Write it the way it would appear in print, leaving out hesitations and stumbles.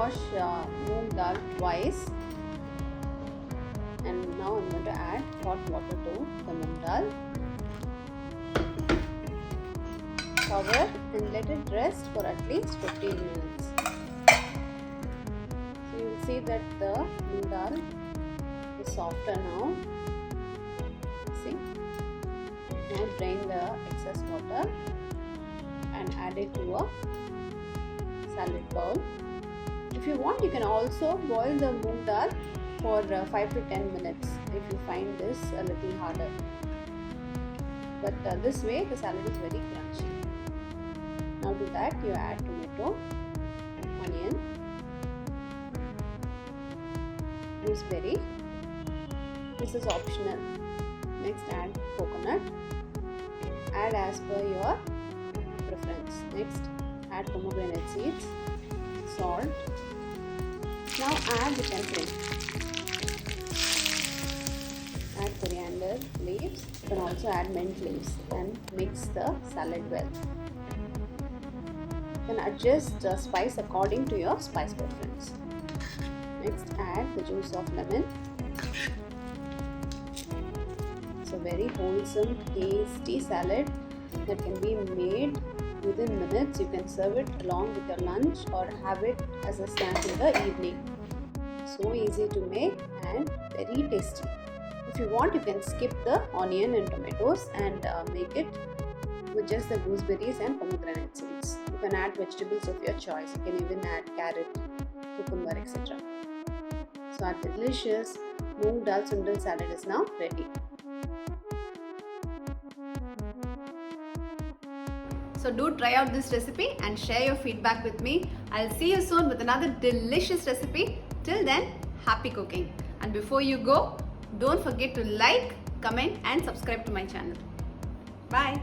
wash moong dal twice, and now I'm going to add hot water to the moong dal. Cover and let it rest for at least 15 minutes. So you will see that the moong dal is softer now. See? Now drain the excess water and add it to a salad bowl. If you want, you can also boil the moong dal for 5 to 10 minutes if you find this a little harder. But this way the salad is very crunchy. Now to that you add tomato, onion, gooseberry. This is optional. Next add coconut. Add as per your preference. Next add pomegranate seeds, salt. Now add the tempering. Add coriander leaves. You can also add mint leaves and mix the salad well. You can adjust the spice according to your spice preference. Next add the juice of lemon. It's a very wholesome, tasty salad that can be made within minutes. You can serve it along with your lunch or have it as a snack in the evening. So easy to make and very tasty. If you want, you can skip the onion and tomatoes and make it with just the gooseberries and pomegranate seeds. You can add vegetables of your choice. You can even add carrot, cucumber, etc. So our delicious Moong Dal Sundal Salad is now ready. So do try out this recipe and share your feedback with me. I'll see you soon with another delicious recipe. Till then, happy cooking. And before you go, don't forget to like, comment and subscribe to my channel. Bye.